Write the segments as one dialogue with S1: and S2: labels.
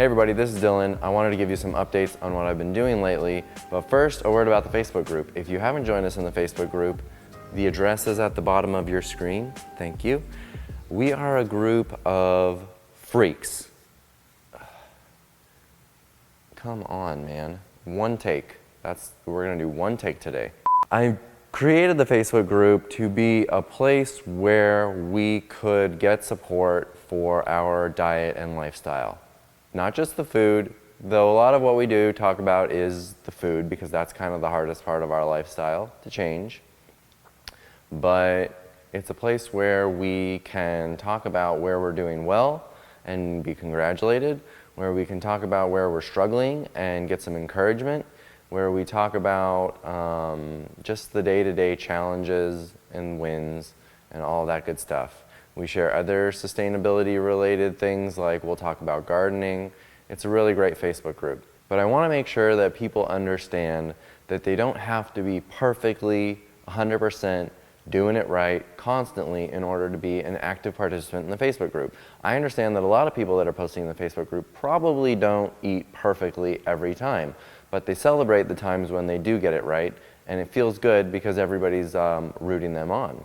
S1: Hey everybody, this is Dylan. I wanted to give you some updates on what I've been doing lately, but first a word about the Facebook group. If you haven't joined us in the Facebook group, the address is at the bottom of your screen. Thank you. We are a group of freaks. Come on, man. One take. We're gonna do one take today. I created the Facebook group to be a place where we could get support for our diet and lifestyle. Not just the food, though a lot of what we do talk about is the food because that's kind of the hardest part of our lifestyle to change. But it's a place where we can talk about where we're doing well and be congratulated, where we can talk about where we're struggling and get some encouragement, where we talk about just the day-to-day challenges and wins and all that good stuff. We share other sustainability-related things, like we'll talk about gardening. It's a really great Facebook group. But I want to make sure that people understand that they don't have to be perfectly 100% doing it right constantly in order to be an active participant in the Facebook group. I understand that a lot of people that are posting in the Facebook group probably don't eat perfectly every time, but they celebrate the times when they do get it right, and it feels good because everybody's rooting them on.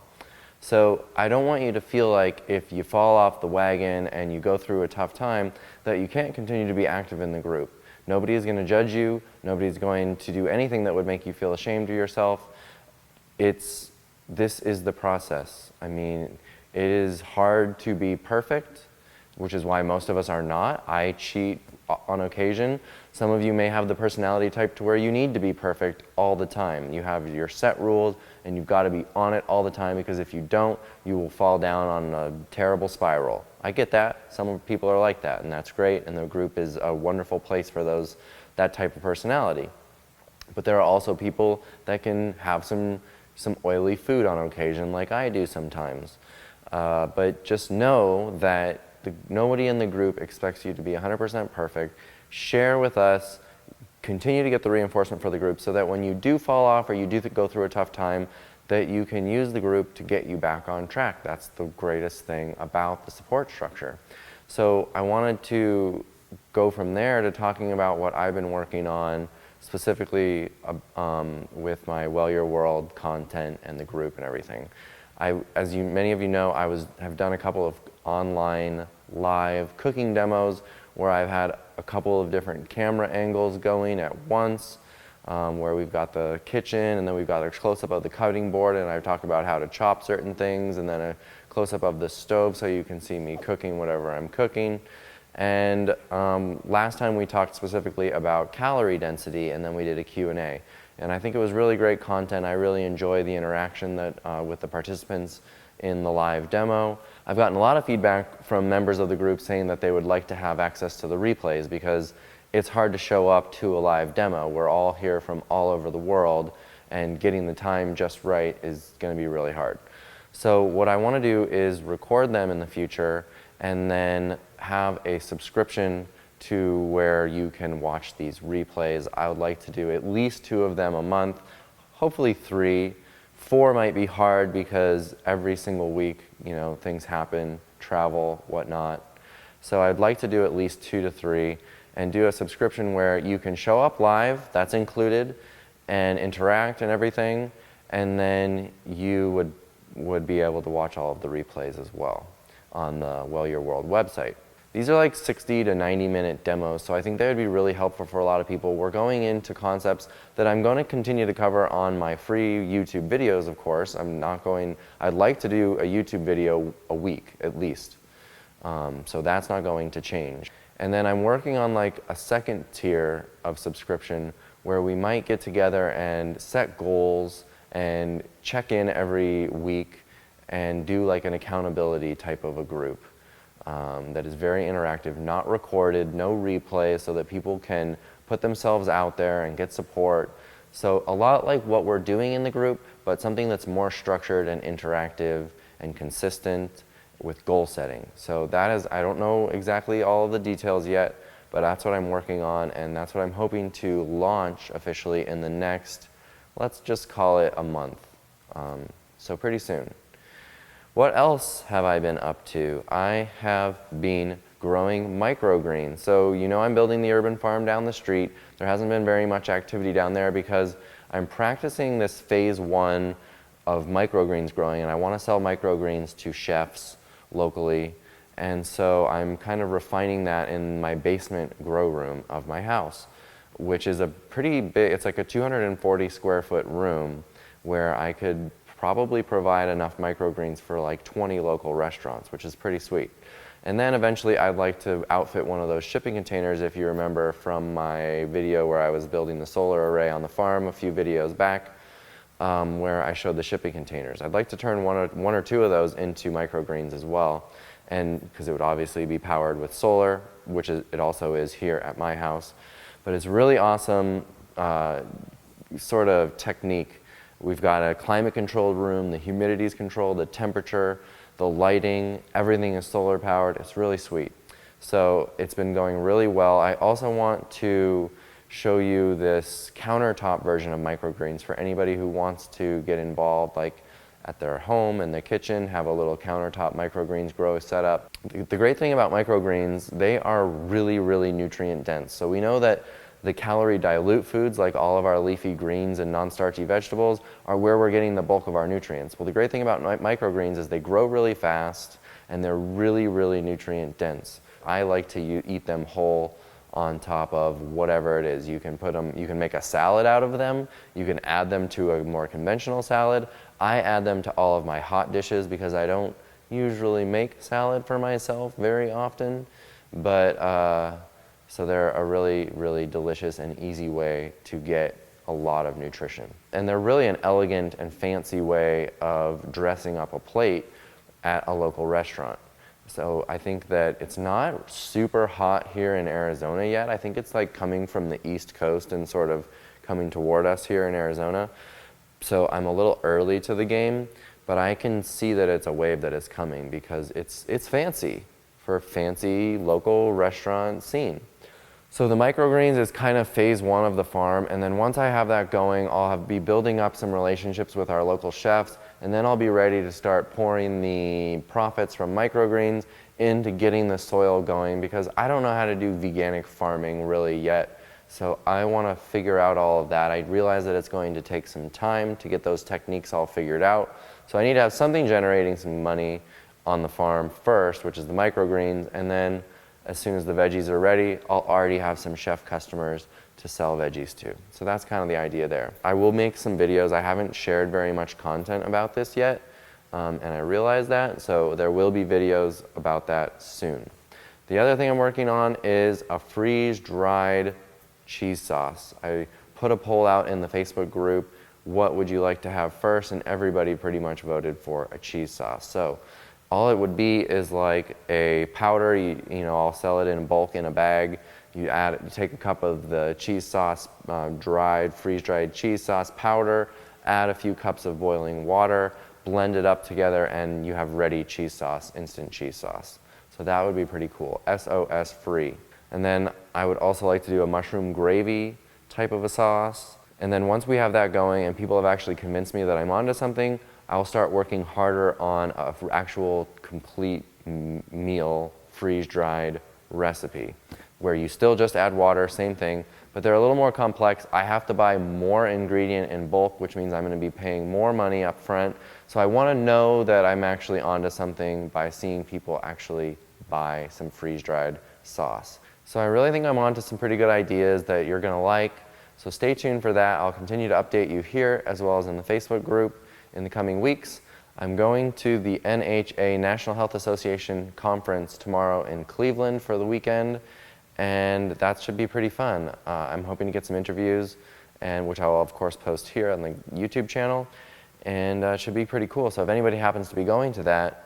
S1: So I don't want you to feel like if you fall off the wagon and you go through a tough time that you can't continue to be active in the group. Nobody is going to judge you. Nobody's going to do anything that would make you feel ashamed of yourself. This is the process. I mean, it is hard to be perfect, which is why most of us are not. I cheat on occasion. Some of you may have the personality type to where you need to be perfect all the time. You have your set rules and you've got to be on it all the time, because if you don't, you will fall down on a terrible spiral. I get that. Some people are like that, and that's great, and the group is a wonderful place for that type of personality. But there are also people that can have some oily food on occasion, like I do sometimes. But just know that nobody in the group expects you to be 100% perfect. Share with us, continue to get the reinforcement for the group so that when you do fall off or you do go through a tough time, that you can use the group to get you back on track. That's the greatest thing about the support structure. So I wanted to go from there to talking about what I've been working on specifically with my Well Your World content and the group and everything. As many of you know, have done a couple of online live cooking demos where I've had a couple of different camera angles going at once, where we've got the kitchen and then we've got a close-up of the cutting board, and I've talked about how to chop certain things, and then a close-up of the stove so you can see me cooking whatever I'm cooking. And last time we talked specifically about calorie density, and then we did a Q&A. And I think it was really great content. I really enjoy the interaction with the participants in the live demo. I've gotten a lot of feedback from members of the group saying that they would like to have access to the replays because it's hard to show up to a live demo. We're all here from all over the world, and getting the time just right is going to be really hard. So what I want to do is record them in the future and then have a subscription to where you can watch these replays. I would like to do at least 2 of them a month, hopefully 3. 4 might be hard because every single week, things happen, travel, whatnot. So I'd like to do at least 2 to 3 and do a subscription where you can show up live, that's included, and interact and everything, and then you would be able to watch all of the replays as well on the Well Your World website. These are like 60 to 90 minute demos, so I think they would be really helpful for a lot of people. We're going into concepts that I'm going to continue to cover on my free YouTube videos, of course. I'd like to do a YouTube video a week at least. So that's not going to change. And then I'm working on like a second tier of subscription where we might get together and set goals and check in every week and do like an accountability type of a group. That is very interactive, not recorded, no replay, so that people can put themselves out there and get support. So a lot like what we're doing in the group, but something that's more structured and interactive and consistent with goal setting. So that is, I don't know exactly all of the details yet, but that's what I'm working on, and that's what I'm hoping to launch officially in the next, let's just call it a month. So pretty soon. What else have I been up to? I have been growing microgreens. So you know I'm building the urban farm down the street. There hasn't been very much activity down there because I'm practicing this phase 1 of microgreens growing, and I want to sell microgreens to chefs locally. And so I'm kind of refining that in my basement grow room of my house, which is a pretty big, it's like a 240 square foot room where I could probably provide enough microgreens for like 20 local restaurants, which is pretty sweet. And then eventually I'd like to outfit one of those shipping containers, if you remember from my video where I was building the solar array on the farm a few videos back, where I showed the shipping containers. I'd like to turn one or two of those into microgreens as well, and because it would obviously be powered with solar, which it also is here at my house. But it's really awesome sort of technique. We've got a climate controlled room, the humidity is controlled, the temperature, the lighting, everything is solar powered. It's really sweet. So it's been going really well. I also want to show you this countertop version of microgreens for anybody who wants to get involved, like at their home in the kitchen, have a little countertop microgreens grow setup. The great thing about microgreens, they are really, really nutrient dense. So we know that the calorie dilute foods, like all of our leafy greens and non-starchy vegetables, are where we're getting the bulk of our nutrients. Well, the great thing about microgreens is they grow really fast and they're really, really nutrient dense. I like to eat them whole on top of whatever it is. You can put them, you can make a salad out of them, you can add them to a more conventional salad. I add them to all of my hot dishes because I don't usually make salad for myself very often, but so they're a really, really delicious and easy way to get a lot of nutrition. And they're really an elegant and fancy way of dressing up a plate at a local restaurant. So I think that it's not super hot here in Arizona yet. I think it's like coming from the East Coast and sort of coming toward us here in Arizona. So I'm a little early to the game, but I can see that it's a wave that is coming because it's fancy for a fancy local restaurant scene. So the microgreens is kind of phase 1 of the farm, and then once I have that going, I'll be building up some relationships with our local chefs, and then I'll be ready to start pouring the profits from microgreens into getting the soil going, because I don't know how to do veganic farming really yet. So I want to figure out all of that. I realize that it's going to take some time to get those techniques all figured out. So I need to have something generating some money on the farm first, which is the microgreens, and then as soon as the veggies are ready, I'll already have some chef customers to sell veggies to. So that's kind of the idea there. I will make some videos. I haven't shared very much content about this yet, and I realize that, so there will be videos about that soon. The other thing I'm working on is a freeze-dried cheese sauce. I put a poll out in the Facebook group, what would you like to have first, and everybody pretty much voted for a cheese sauce. So all it would be is like a powder, you know, I'll sell it in bulk in a bag. You take a cup of the cheese sauce, freeze-dried cheese sauce powder, add a few cups of boiling water, blend it up together, and you have ready cheese sauce, instant cheese sauce. So that would be pretty cool, SOS free. And then I would also like to do a mushroom gravy type of a sauce. And then once we have that going and people have actually convinced me that I'm onto something, I'll start working harder on an actual complete meal freeze-dried recipe where you still just add water, same thing, but they're a little more complex. I have to buy more ingredient in bulk, which means I'm going to be paying more money up front. So I want to know that I'm actually onto something by seeing people actually buy some freeze-dried sauce. So I really think I'm onto some pretty good ideas that you're going to like. So stay tuned for that. I'll continue to update you here as well as in the Facebook group in the coming weeks. I'm going to the NHA National Health Association conference tomorrow in Cleveland for the weekend, and that should be pretty fun. I'm hoping to get some interviews, and which I will of course post here on the YouTube channel, and it should be pretty cool. So if anybody happens to be going to that,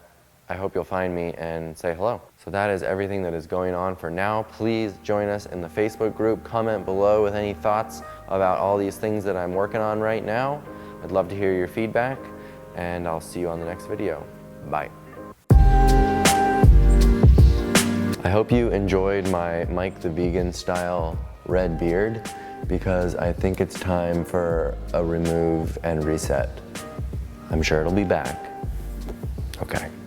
S1: I hope you'll find me and say hello. So that is everything that is going on for now. Please join us in the Facebook group. Comment below with any thoughts about all these things that I'm working on right now. I'd love to hear your feedback, and I'll see you on the next video. Bye. I hope you enjoyed my Mike the Vegan style red beard, because I think it's time for a remove and reset. I'm sure it'll be back. Okay.